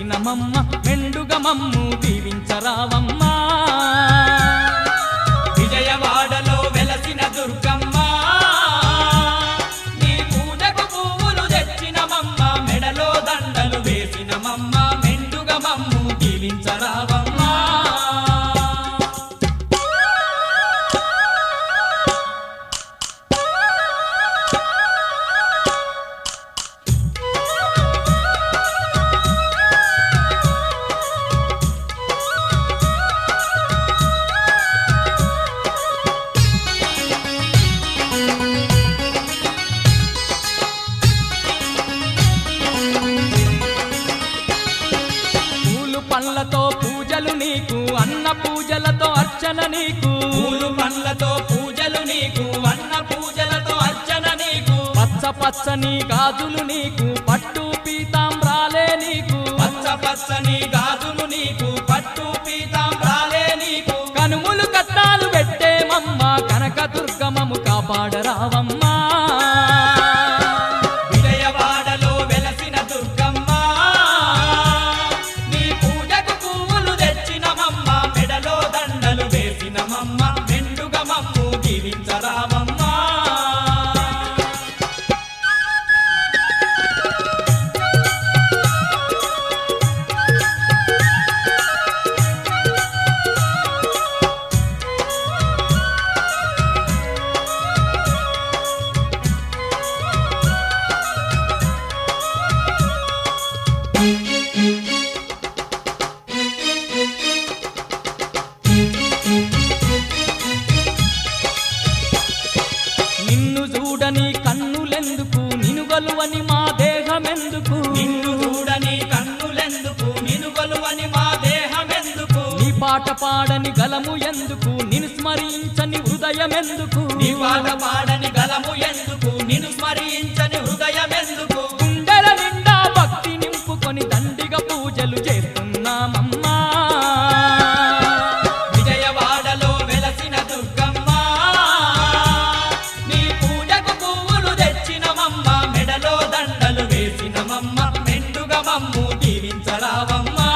వెలసినమమ్మ మెండుగా మమ్ము దీవించరావమ్మా విజయవాడలో వెలసిన దుర్గమ్మ నీ పూజకు పువ్వులు తెచ్చినమమ్మ మెడలో దండలు వేసినమమ్మ మెండుగా మమ్ము దీవించరావమ్మా పండ్లతో పూజలు నీకు అన్న పూజలతో అర్చన నీకు పూలు పండ్లతో పూజలు నీకు అన్న పూజలతో అర్చన నీకు పచ్చ పచ్చని గాజులు నీకు పట్టు పీతాంబ్రాలే నీకు పచ్చ పచ్చని గాజులు నీకు పట్టు పీతాంబ్రాలే నీకు కనుములు కట్టాలు పెట్టేమమ్మ కనక దుర్గమము కాపాడరావమ్మా విజయవాడలో వెలసిన దుర్గమ్మ నీ పూజకు పువ్వులు తెచ్చినమమ్మ మెడలో దండలు వేసినమమ్మ మెండుగా మమ్ము దీవించరావమ్మా నిన్ను చూడని కన్నులెందుకు నినుగలువని మా దేహమెందుకు నిన్ను చూడని కన్నులెందుకు నిన్ను కొలువని మా దేహమెందుకు నీ పాట పాడని గలము ఎందుకు నిన్ను స్మరించని హృదయమెందుకు నీ పాట పాడని గలము ఎందుకు నిన్ను స్మరించని హృదయమెందుకు గుండెల నిండా భక్తి నింపుకొని దండిగా పూజలు చేస్తున్నామమ్మా విజయవాడలో వెలసిన దుర్గమ్మ నీ పూజకు పువ్వులు తెచ్చినమమ్మ మెడలో దండలు వేసినమమ్మ మెండుగా మమ్ము దీవించరావమ్మా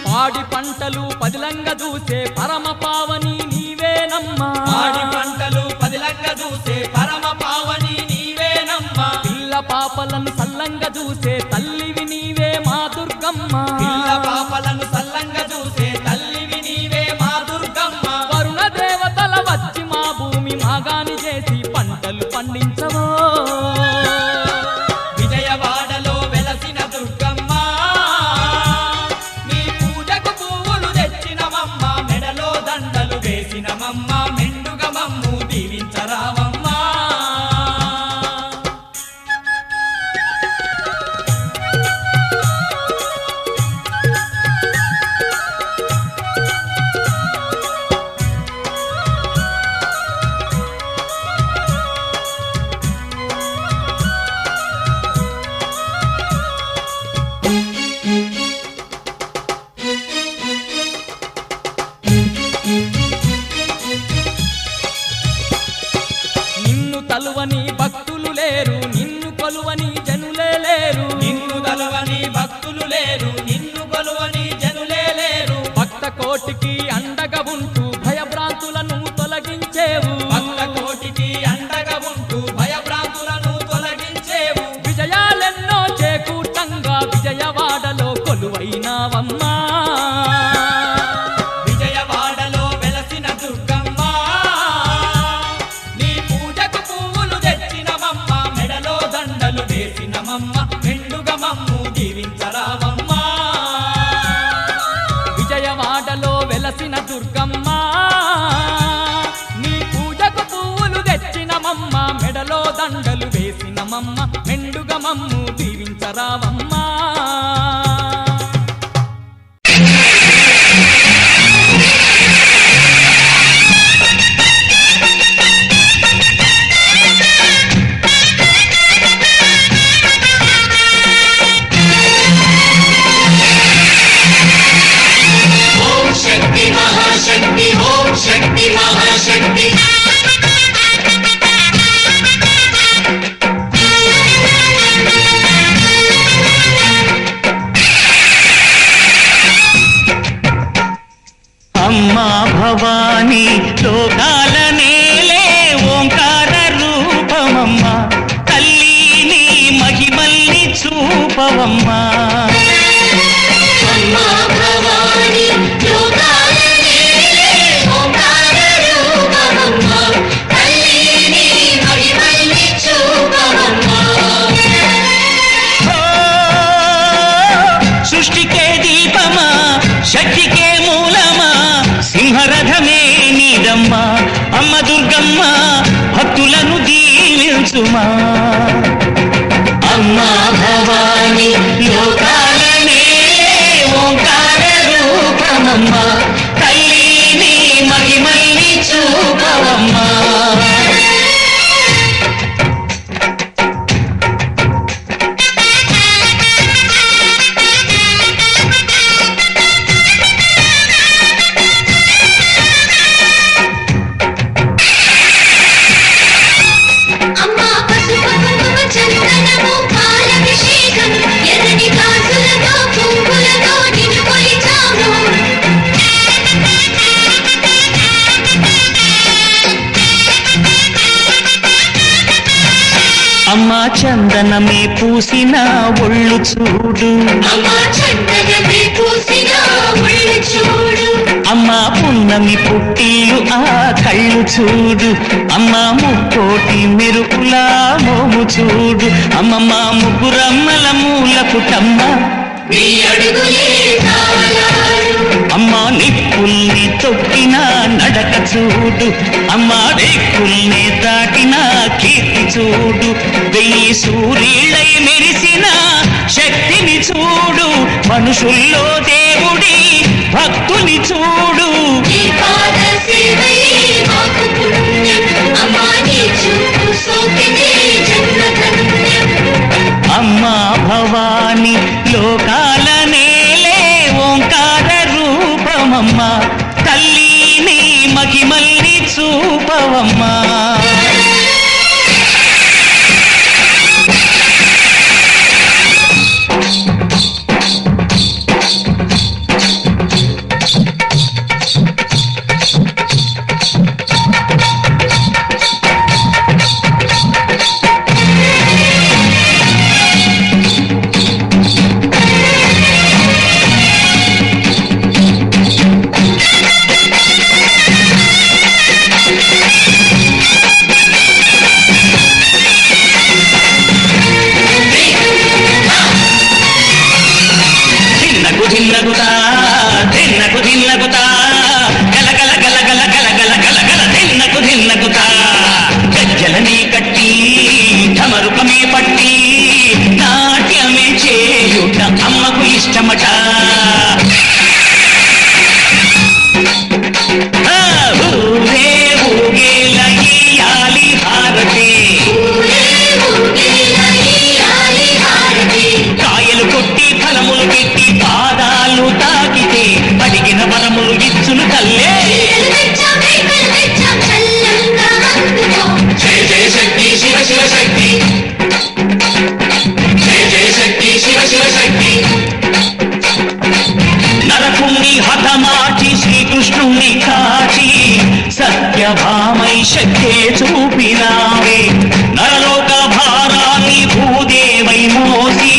పాడి పంటలు పదిలంగా చూసే పరమ పావని నీవేనమ్మా పాడి పంటలు పదిలంగా చూసే పరమ పావని నీవేనమ్మా పిల్ల పాపలను సల్లంగా చూసే తల్లివి నీవే మా దుర్గమ్మ పిల్ల పాపలను సల్లంగా చూసే తల్లివి నీవే మా దుర్గమ్మ వరుణ దేవతల వచ్చి మా భూమి మాగాని చేసి పంటలు పండించవో విజయవాడలో వెలసిన దుర్గమ్మ నీ పూజకు పువ్వులు తెచ్చినమమ్మ మెడలో దండలు వేసినమమ్మ మెండుగా మమ్ము దీవించరావమ్మా నిన్ను తలువని భక్తులు లేరు నిన్ను కొలువని జనులే లేరు నిన్ను తలవని భక్తులు లేరు నిన్ను కొలువని జనులే లేరు భక్త కోటికి అండగా ఉంటూ భయభ్రాంతులను తొలగించేవు భక్త కోటికి అండగా ఉంటూ భయభ్రాంతులను తొలగించేవు విజయాలెన్నో చేకూర్చంగా విజయవాడలో కొలువైనావమ్మా విజయవాడలో వెలసిన దుర్గమ్మ నీ పూజకు పువ్వులు తెచ్చినమమ్మ మెడలో దండలు వేసినమమ్మ మెండుగా మమ్ము దీవించరావమ్మా విజయవాడలో వెలసిన దుర్గమ్మ నీ పూజకు పువ్వులు తెచ్చినమమ్మ మెడలో దండలు వేసినమమ్మ మెండుగా మమ్ము దీవించరావమ్మా మమ్ములను దీవించుమా అమ్మా భవాని లోకాలనే ఓంకార రూపమమ్మా తల్లి నీ మహిమల్ని చూపవమ్మా అమ్మా చందనమే పూసిన ఒళ్ళు చూడు అమ్మా పున్నమి పుట్టిల్లు ఆ కళ్ళు చూడు అమ్మా ముక్కోటి మెరుపులా మోము చూడు అమ్మమ్మ ముగ్గురమ్మల మూల పుటమ్మ అమ్మా నిప్పుల్ని తొక్కిన నడక చూడు అమ్మా రేకుల్ని దాటిన కీర్తి చూడు వెయ్యి సూర్యులై మెరిసిన శక్తిని చూడు మనుషుల్లో దేవుడి భక్తుని చూడు అమ్మా భవాని లోకాల నేలే ఓంకార రూపమమ్మా తల్లి నీ మహిమల్ని చూపవమ్మా గజ్జలని కట్టి ఢమరుకమే పట్టి నాట్యమే చేయుట అమ్మకు ఇష్టమట ఊరే ఊగేల ఇయ్యాలి హారతి కాయలు కొట్టి ఫలములు పెట్టి పాదాలు తాకితే అడిగిన వరములు ఇచ్చును తల్లే జయ జయ శక్తి శివ శివ శక్తి జయ జయ శక్తి శివ శివ శక్తి నరకుణ్ణి హతమార్చి శ్రీకృష్ణుణ్ణి కాచి సత్యభామై శక్తే చూపినావే నరలోక భారాన్ని భూదేవై మోసి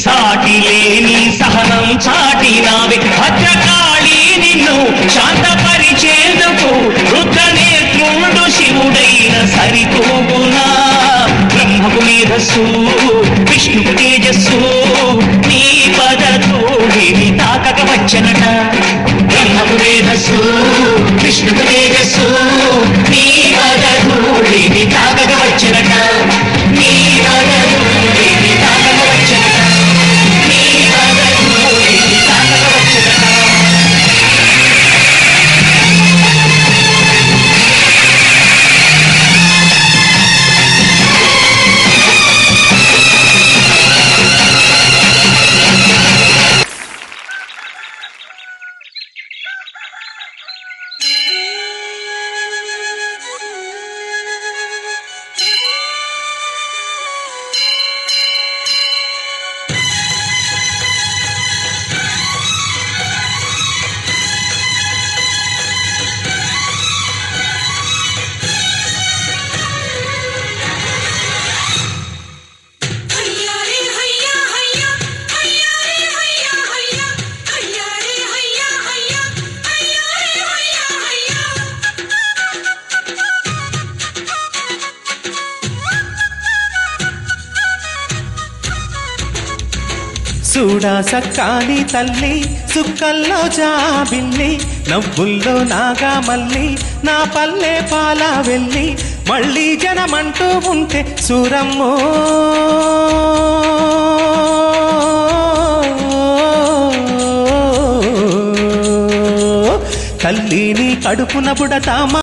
సాటి లేని సహనం చాటినావే భద్రకాళి నిన్ను శాంతపరిచేందుకు రుద్రనేత్రుడు శివుడైన సరితూగునా బ్రహ్మకు మేధస్సు విష్ణుకు తేజస్సు నీ పదతోడిని తాకక వచ్చనట బ్రహ్మకు మేధస్సు విష్ణుకు తేజస్సు నీ పదతోడిని తాకక వచ్చనట నీ పదతోడిని తాకక వచ్చనట నీ పదతోడిని తాకక వచ్చనట చూడా సక్కాని తల్లి సుక్కల్లో జాబిల్లి నవ్వుల్లో నాగా మల్లి నా పల్లె పాల వెళ్ళి మళ్ళీ జనమంటూ ఉంటే సూరమ్మో తల్లిని కడుపున పుడతామా